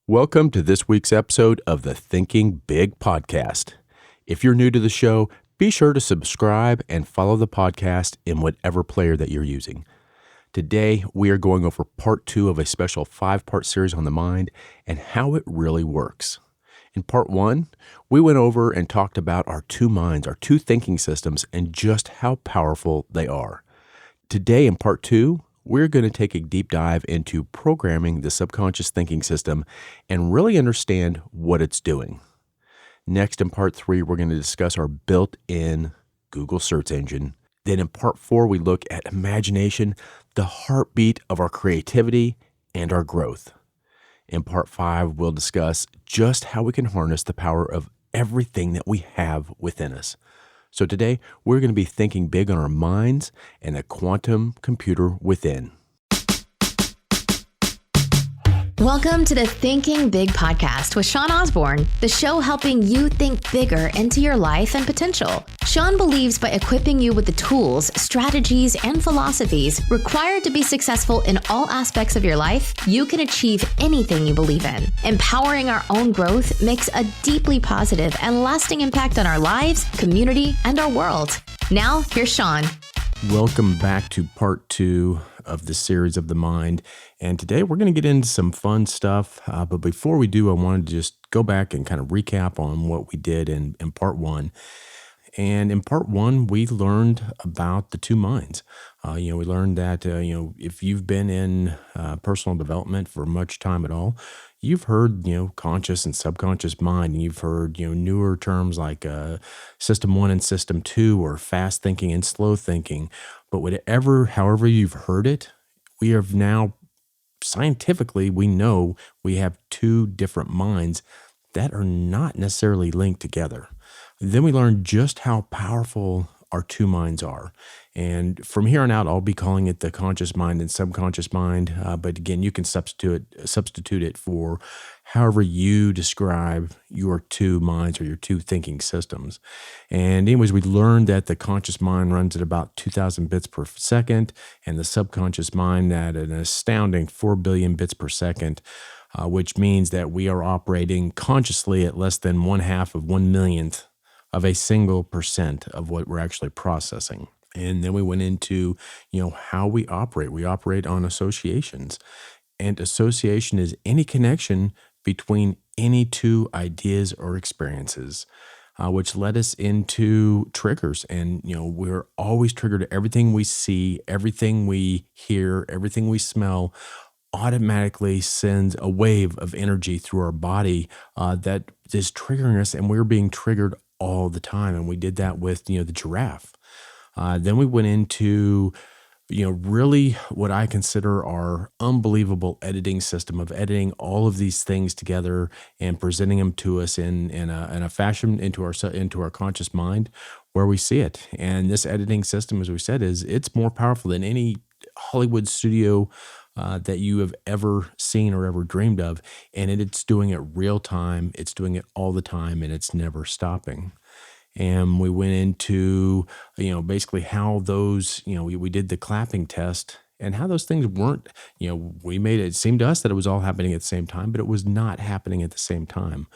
Welcome to this week's episode of the Thinking Big podcast. If you're new to the show, be sure to subscribe and follow the podcast in whatever player that you're using. Today, we are going over part 2 of a special 5-part series on the mind and how it really works. In part 1, we went over and talked about our two minds, our two thinking systems, and just how powerful they are. Today, in part 2, we're going to take a deep dive into programming the subconscious thinking system and really understand what it's doing. Next, in part 3, we're going to discuss our built-in Google search engine. Then in part 4, we look at imagination, the heartbeat of our creativity and our growth. In part 5, we'll discuss just how we can harness the power of everything that we have within us. So today, we're going to be thinking big on our minds and the quantum computer within. Welcome to the Thinking Big podcast with Sean Osborne, the show helping you think bigger into your life and potential. Sean believes by equipping you with the tools, strategies, and philosophies required to be successful in all aspects of your life, you can achieve anything you believe in. Empowering our own growth makes a deeply positive and lasting impact on our lives, community, and our world. Now, here's Sean. Welcome back to part 2 of the series of the mind. And today we're going to get into some fun stuff. But before we do, I wanted to just go back and kind of recap on what we did in part 1. And in part 1, we learned about the two minds. We learned that, if you've been in personal development for much time at all, you've heard, conscious and subconscious mind, and you've heard, newer terms like system 1 and system 2 or fast thinking and slow thinking. But however you've heard it, we have now scientifically, we know we have two different minds that are not necessarily linked together. Then we learned just how powerful our two minds are. And from here on out, I'll be calling it the conscious mind and subconscious mind. But again, you can substitute it for however you describe your two minds or your two thinking systems. And anyways, we learned that the conscious mind runs at about 2,000 bits per second, and the subconscious mind at an astounding 4 billion bits per second, which means that we are operating consciously at less than 1/2 of 1/millionth of a single percent of what we're actually processing. And then we went into, how we operate. We operate on associations. And association is any connection between any two ideas or experiences, which led us into triggers. And, we're always triggered to everything we see, everything we hear, everything we smell automatically sends a wave of energy through our body that is triggering us, and we're being triggered all the time. And we did that with, the giraffe. Then we went into, really what I consider our unbelievable editing system of editing all of these things together and presenting them to us in a fashion into our conscious mind where we see it. And this editing system, as we said, it's more powerful than any Hollywood studio that you have ever seen or ever dreamed of. And it's doing it real time. It's doing it all the time, and it's never stopping. And we went into, basically how those, we did the clapping test and how those things weren't, we made it seem to us that it was all happening at the same time, but it was not happening at the same time.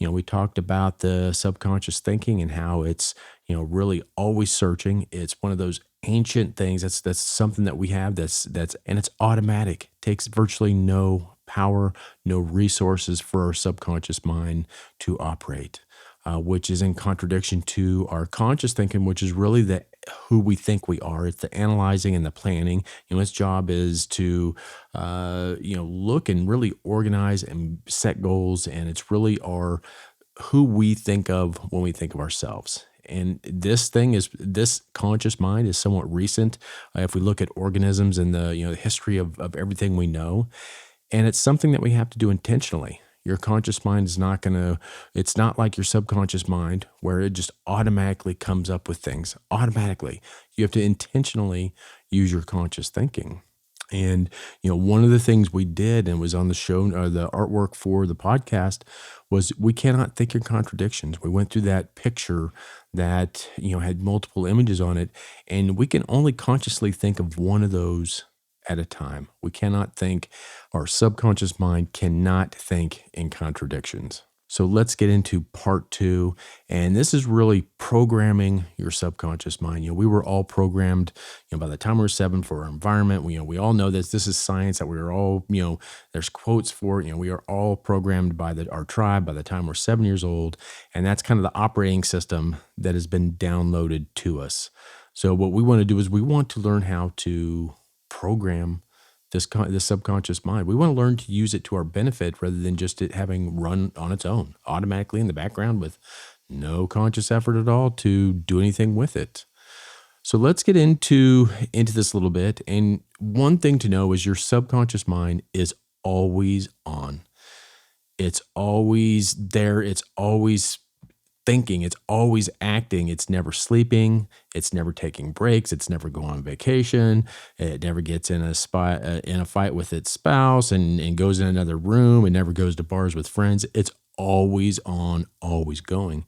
We talked about the subconscious thinking and how it's, really always searching. It's one of those ancient things. That's something that we have and it's automatic. It takes virtually no power, no resources for our subconscious mind to operate. Which is in contradiction to our conscious thinking, which is really who we think we are. It's the analyzing and the planning. Its job is to, look and really organize and set goals, and it's really who we think of when we think of ourselves. And this conscious mind is somewhat recent. If we look at organisms and the history of everything we know, and it's something that we have to do intentionally. Your conscious mind it's not like your subconscious mind where it just automatically comes up with things. Automatically. You have to intentionally use your conscious thinking. And, one of the things we did and was on the show, the artwork for the podcast, was we cannot think in contradictions. We went through that picture that, had multiple images on it, and we can only consciously think of one of those at a time. We cannot think, our subconscious mind cannot think in contradictions. So let's get into part 2. And this is really programming your subconscious mind. We were all programmed, by the time we were 7 for our environment. We all know this. This is science that we are all, there's quotes for it. We are all programmed by our tribe by the time we're 7 years old. And that's kind of the operating system that has been downloaded to us. So what we want to do is we want to learn how to program this subconscious mind. We want to learn to use it to our benefit rather than just it having run on its own automatically in the background with no conscious effort at all to do anything with it. So let's get into this a little bit. And one thing to know is your subconscious mind is always on. It's always there. It's always thinking, it's always acting, it's never sleeping, it's never taking breaks, it's never going on vacation, it never gets in a fight with its spouse and goes in another room, it never goes to bars with friends. It's always on, always going.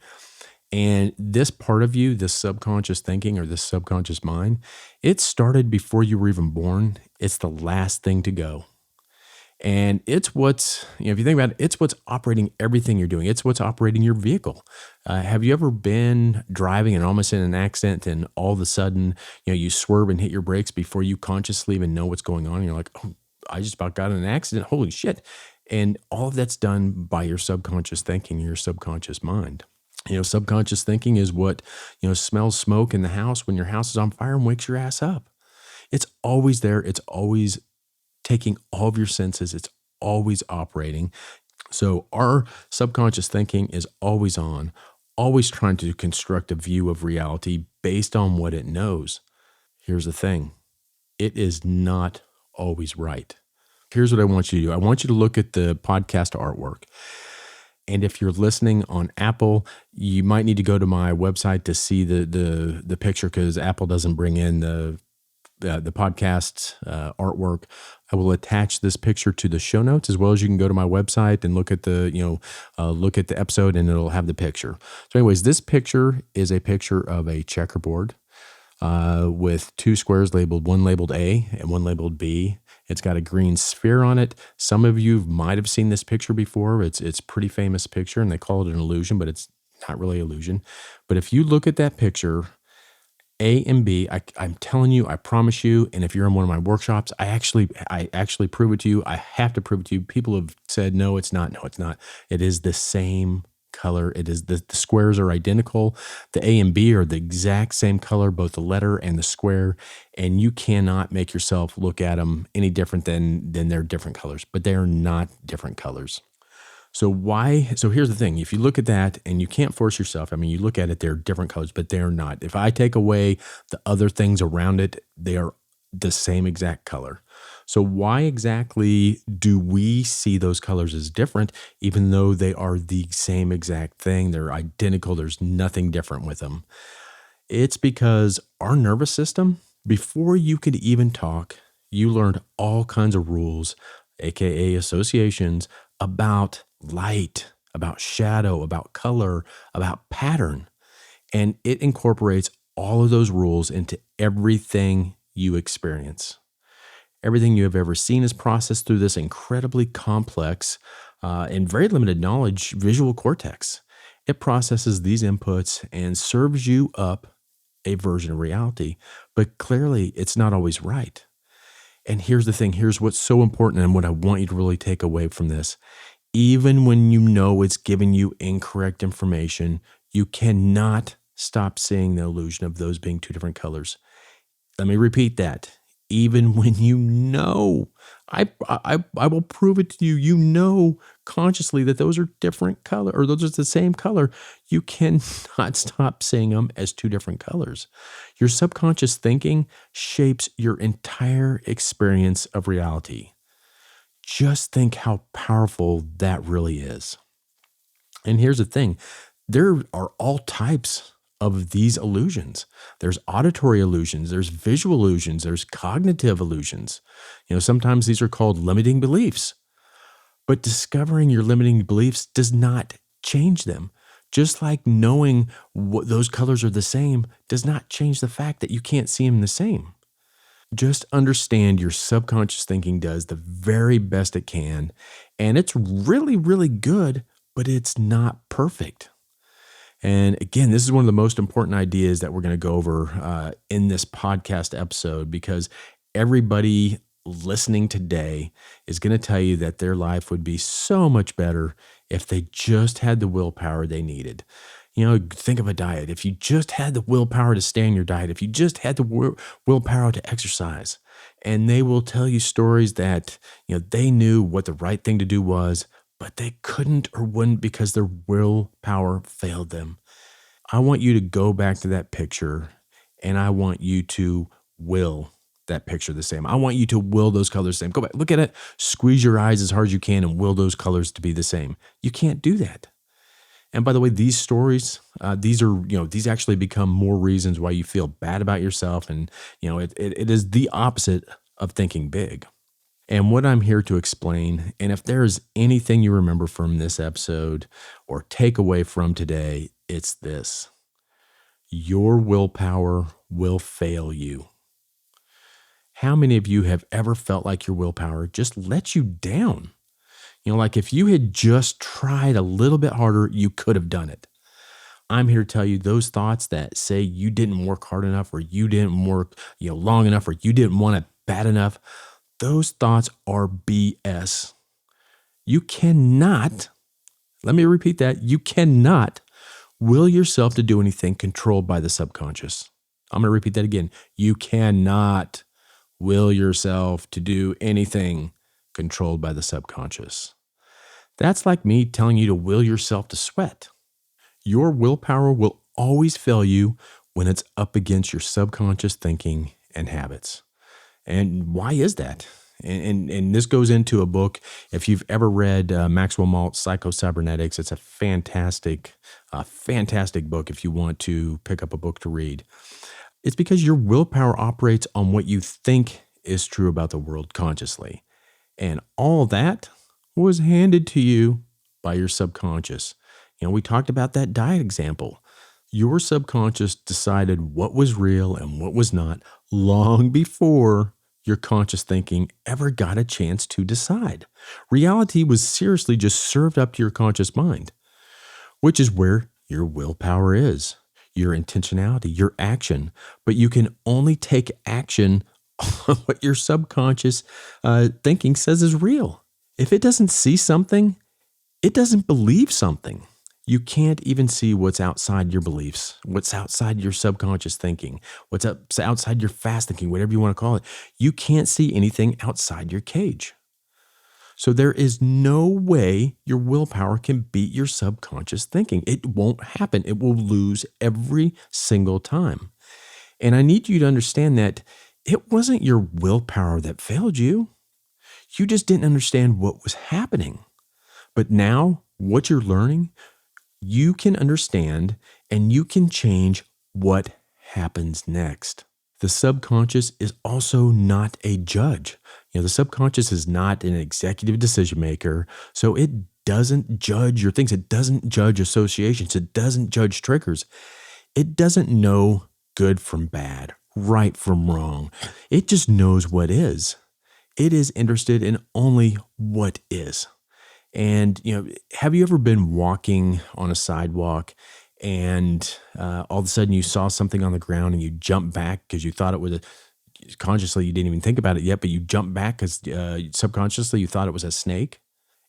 And this part of you, this subconscious thinking or this subconscious mind, it started before you were even born. It's the last thing to go. And it's what's, if you think about it, it's what's operating everything you're doing. It's what's operating your vehicle. Have you ever been driving and almost in an accident and all of a sudden, you swerve and hit your brakes before you consciously even know what's going on? And you're like, oh, I just about got in an accident. Holy shit. And all of that's done by your subconscious thinking, your subconscious mind. Subconscious thinking is what, smells smoke in the house when your house is on fire and wakes your ass up. It's always there. It's always taking all of your senses. It's always operating. So our subconscious thinking is always on, always trying to construct a view of reality based on what it knows. Here's the thing. It is not always right. Here's what I want you to do. I want you to look at the podcast artwork. And if you're listening on Apple, you might need to go to my website to see the picture because Apple doesn't bring in the podcast artwork. I will attach this picture to the show notes, as well as you can go to my website and look at the episode, and it'll have the picture. So, anyways, this picture is a picture of a checkerboard with two squares labeled, one labeled A and one labeled B. It's got a green sphere on it. Some of you might have seen this picture before. It's a pretty famous picture, and they call it an illusion, but it's not really an illusion. But if you look at that picture, A and B, I'm telling you, I promise you, and if you're in one of my workshops, I actually prove it to you. I have to prove it to you. People have said, no, it's not. No, it's not. It is the same color. It is the squares are identical. The A and B are the exact same color, both the letter and the square, and you cannot make yourself look at them any different than they're different colors, but they are not different colors. So here's the thing. If you look at that and you can't force yourself, you look at it, they're different colors, but they're not. If I take away the other things around it, they are the same exact color. So why exactly do we see those colors as different, even though they are the same exact thing? They're identical. There's nothing different with them. It's because our nervous system, before you could even talk, you learned all kinds of rules, aka associations, about light, about shadow, about color, about pattern. And it incorporates all of those rules into everything you experience. Everything you have ever seen is processed through this incredibly complex and very limited knowledge visual cortex. It processes these inputs and serves you up a version of reality, but clearly it's not always right. And here's the thing. Here's what's so important and what I want you to really take away from this. Even when you know it's giving you incorrect information, you cannot stop seeing the illusion of those being two different colors. Let me repeat that. Even when you know, I will prove it to you. You know consciously that those are different color, or those are the same color. You cannot stop seeing them as two different colors. Your subconscious thinking shapes your entire experience of reality. Just think how powerful that really is. And here's the thing. There are all types of these illusions. There's auditory illusions, there's visual illusions, there's cognitive illusions. Sometimes these are called limiting beliefs. But discovering your limiting beliefs does not change them. Just like knowing what those colors are the same does not change the fact that you can't see them the same. Just understand your subconscious thinking does the very best it can, and it's really, really good, but it's not perfect. And again, this is one of the most important ideas that we're going to go over in this podcast episode, because everybody listening today is going to tell you that their life would be so much better if they just had the willpower they needed. Think of a diet. If you just had the willpower to stay on your diet, if you just had the willpower to exercise, and they will tell you stories that, they knew what the right thing to do was, but they couldn't or wouldn't because their willpower failed them. I want you to go back to that picture, and I want you to will that picture the same. I want you to will those colors the same. Go back, look at it, squeeze your eyes as hard as you can, and will those colors to be the same. You can't do that. And by the way, these stories, these actually become more reasons why you feel bad about yourself. And, it is the opposite of thinking big. And what I'm here to explain, and if there's anything you remember from this episode or take away from today, it's this: your willpower will fail you. How many of you have ever felt like your willpower just let you down? Like if you had just tried a little bit harder, you could have done it. I'm here to tell you those thoughts that say you didn't work hard enough, or you didn't work, long enough, or you didn't want it bad enough. Those thoughts are BS. You cannot, let me repeat that, you cannot will yourself to do anything controlled by the subconscious. I'm going to repeat that again. You cannot will yourself to do anything controlled by the subconscious. That's like me telling you to will yourself to sweat. Your willpower will always fail you when it's up against your subconscious thinking and habits. And why is that? And this goes into a book. If you've ever read Maxwell Maltz Psycho-Cybernetics, it's a fantastic book if you want to pick up a book to read. It's because your willpower operates on what you think is true about the world consciously. And all that was handed to you by your subconscious. We talked about that diet example. Your subconscious decided what was real and what was not long before your conscious thinking ever got a chance to decide. Reality was seriously just served up to your conscious mind, which is where your willpower is, your intentionality, your action. But you can only take action on what your subconscious thinking says is real. If it doesn't see something, it doesn't believe something. You can't even see what's outside your beliefs, what's outside your subconscious thinking, what's outside your fast thinking, whatever you want to call it. You can't see anything outside your cage. So there is no way your willpower can beat your subconscious thinking. It won't happen. It will lose every single time. And I need you to understand that it wasn't your willpower that failed you. You just didn't understand what was happening. But now, what you're learning, you can understand and you can change what happens next. The subconscious is also not a judge. The subconscious is not an executive decision maker, so it doesn't judge your things. It doesn't judge associations. It doesn't judge triggers. It doesn't know good from bad, right from wrong. It just knows what is. It is interested in only what is. And, have you ever been walking on a sidewalk and all of a sudden you saw something on the ground and you jumped back because you thought it was consciously you didn't even think about it yet, but you jumped back because subconsciously you thought it was a snake?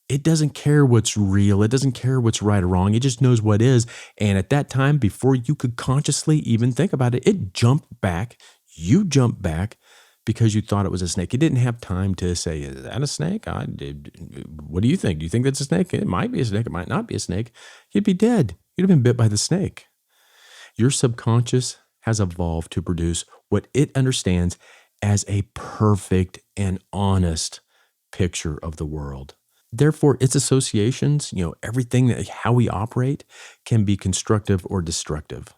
It doesn't care what's real. It doesn't care what's right or wrong. It just knows what is. And at that time, before you could consciously even think about it, it jumped back. You jumped back because you thought it was a snake. It didn't have time to say, is that a snake? What do you think? Do you think that's a snake? It might be a snake. It might not be a snake. You'd be dead. You'd have been bit by the snake. Your subconscious has evolved to produce what it understands as a perfect and honest picture of the world. Therefore, its associations, everything how we operate can be constructive or destructive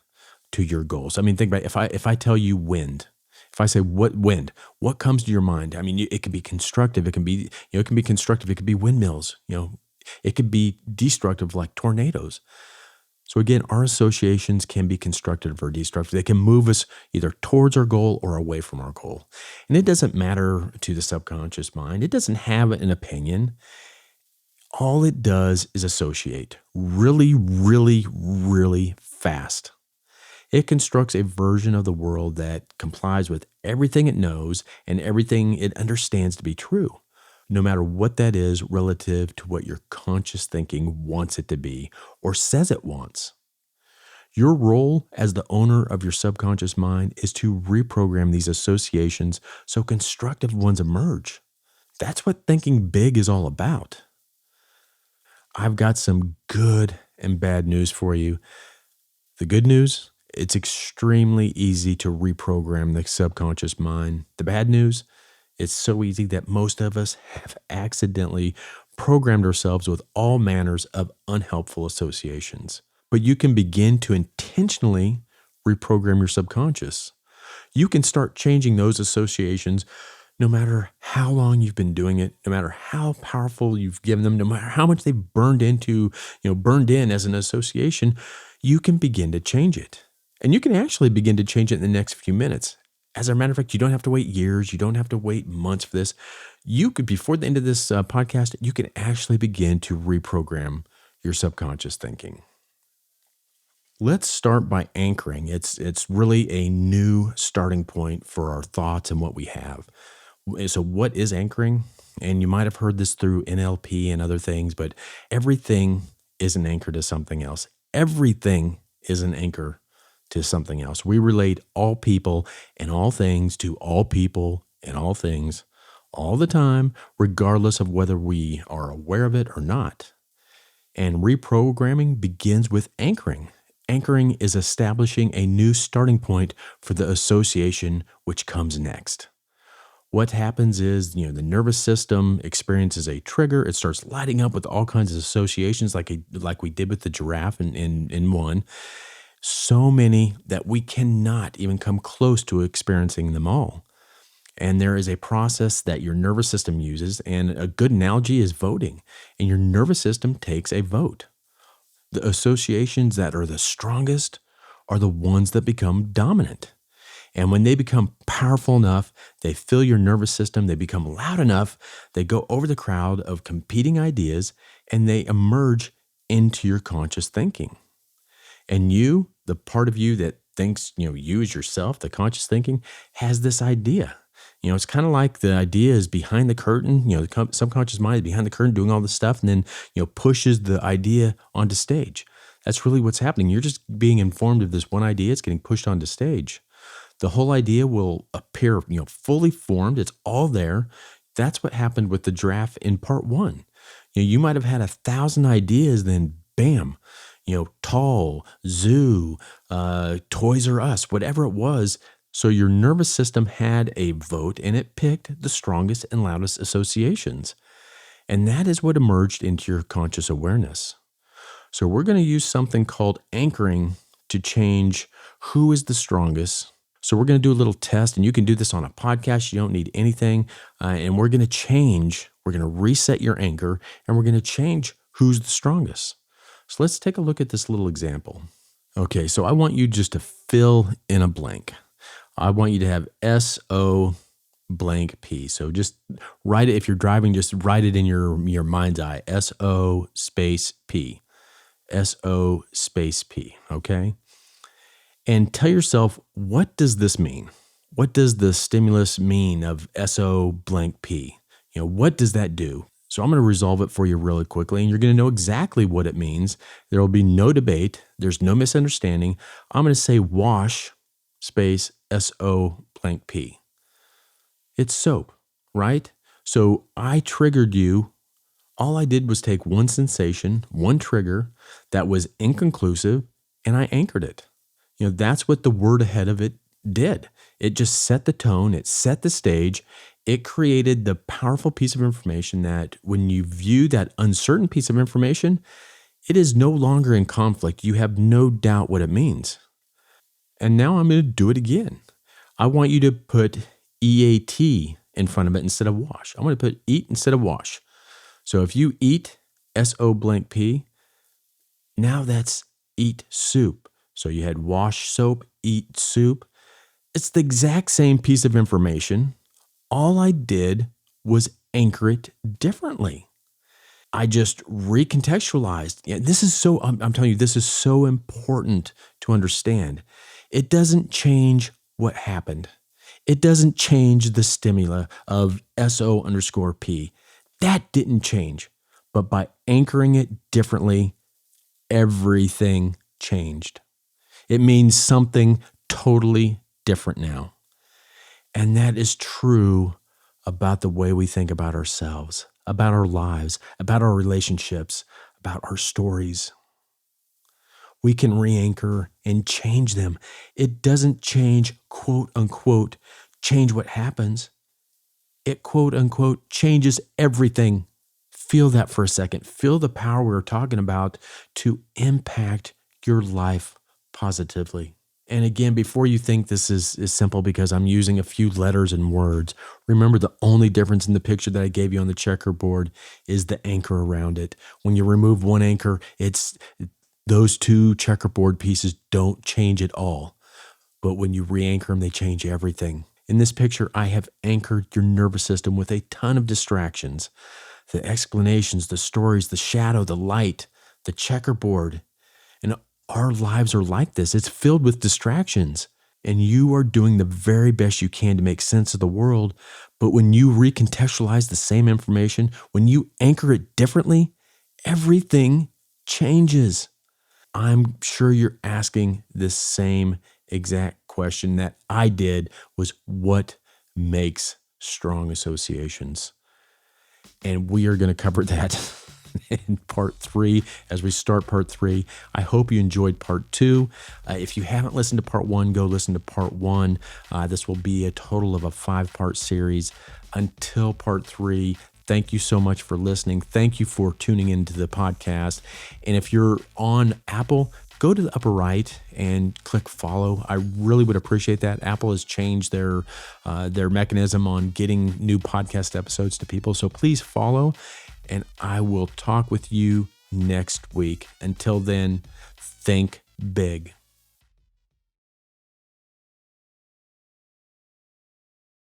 to your goals. I mean, think about it. If I tell you wind, if I say what wind, what comes to your mind? I mean, it can be constructive. It can be, it can be constructive. It could be windmills. It could be destructive like tornadoes. So again, our associations can be constructive or destructive. They can move us either towards our goal or away from our goal. And it doesn't matter to the subconscious mind. It doesn't have an opinion. All it does is associate really, really, really fast. It constructs a version of the world that complies with everything it knows and everything it understands to be true, no matter what that is relative to what your conscious thinking wants it to be or says it wants. Your role as the owner of your subconscious mind is to reprogram these associations so constructive ones emerge. That's what thinking big is all about. I've got some good and bad news for you. The good news, it's extremely easy to reprogram the subconscious mind. The bad news, it's so easy that most of us have accidentally programmed ourselves with all manners of unhelpful associations. But you can begin to intentionally reprogram your subconscious. You can start changing those associations no matter how long you've been doing it, no matter how powerful you've given them, no matter how much they've burned in as an association, you can begin to change it. And you can actually begin to change it in the next few minutes. As a matter of fact, you don't have to wait years. You don't have to wait months for this. You could, before the end of this podcast, you can actually begin to reprogram your subconscious thinking. Let's start by anchoring. It's really a new starting point for our thoughts and what we have. So what is anchoring? And you might have heard this through NLP and other things, but everything is an anchor to something else. Everything is an anchor to something else. We relate all people and all things to all people and all things all the time, regardless of whether we are aware of it or not. And reprogramming begins with anchoring. Anchoring is establishing a new starting point for the association which comes next. What happens is, the nervous system experiences a trigger. It starts lighting up with all kinds of associations like we did with the giraffe in one. So many that we cannot even come close to experiencing them all. And there is a process that your nervous system uses, and a good analogy is voting. And your nervous system takes a vote. The associations that are the strongest are the ones that become dominant. And when they become powerful enough, they fill your nervous system, they become loud enough, they go over the crowd of competing ideas, and they emerge into your conscious thinking. And you, the part of you that thinks, you as yourself, the conscious thinking, has this idea. It's kind of like the idea is behind the curtain, the subconscious mind is behind the curtain doing all this stuff and then, pushes the idea onto stage. That's really what's happening. You're just being informed of this one idea. It's getting pushed onto stage. The whole idea will appear, fully formed. It's all there. That's what happened with the giraffe in part one. You might have had 1,000 ideas, then bam, tall, zoo, Toys R Us, whatever it was. So your nervous system had a vote and it picked the strongest and loudest associations. And that is what emerged into your conscious awareness. So we're going to use something called anchoring to change who is the strongest. So we're going to do a little test, and you can do this on a podcast. You don't need anything. And we're going to reset your anchor, and we're going to change who's the strongest. So let's take a look at this little example. Okay, so I want you just to fill in a blank. I want you to have SO blank P. So just write it. If you're driving, just write it in your mind's eye. SO space P. SO space P. Okay? And tell yourself, what does this mean? What does the stimulus mean of SO blank P? What does that do? So I'm going to resolve it for you really quickly, and you're going to know exactly what it means. There will be no debate. There's no misunderstanding. I'm going to say wash space SO blank P. It's soap, right? So I triggered you. All I did was take one sensation, one trigger that was inconclusive, and I anchored it. That's what the word ahead of it did. It just set the tone. It set the stage. It created the powerful piece of information that when you view that uncertain piece of information, it is no longer in conflict. You have no doubt what it means. And now I'm going to do it again. I want you to put EAT in front of it instead of wash. I'm going to put eat instead of wash. So if you eat SO blank P, now that's eat soup. So you had wash soap, eat soup. It's the exact same piece of information. All I did was anchor it differently. I just recontextualized. Yeah, this is so, I'm telling you, this is so important to understand. It doesn't change what happened. It doesn't change the stimuli of SO_P. That didn't change. But by anchoring it differently, everything changed. It means something totally different now. And that is true about the way we think about ourselves, about our lives, about our relationships, about our stories. We can re-anchor and change them. It doesn't change, quote unquote, change what happens. It, quote unquote, changes everything. Feel that for a second. Feel the power we're talking about to impact your life positively. And again, before you think this is simple because I'm using a few letters and words, remember the only difference in the picture that I gave you on the checkerboard is the anchor around it. When you remove one anchor, those two checkerboard pieces don't change at all. But when you re-anchor them, they change everything. In this picture, I have anchored your nervous system with a ton of distractions. The explanations, the stories, the shadow, the light, the checkerboard. And our lives are like this. It's filled with distractions. And you are doing the very best you can to make sense of the world. But when you recontextualize the same information, when you anchor it differently, everything changes. I'm sure you're asking the same exact question that I did, was what makes strong associations? And we are going to cover that in part 3 as we start part 3. I hope you enjoyed part 2. If you haven't listened to part 1, go listen to part 1. This will be a total of a 5-part series until part 3. Thank you so much for listening. Thank you for tuning into the podcast. And if you're on Apple, go to the upper right and click follow. I really would appreciate that. Apple has changed their mechanism on getting new podcast episodes to people. So please follow, and I will talk with you next week. Until then, think big.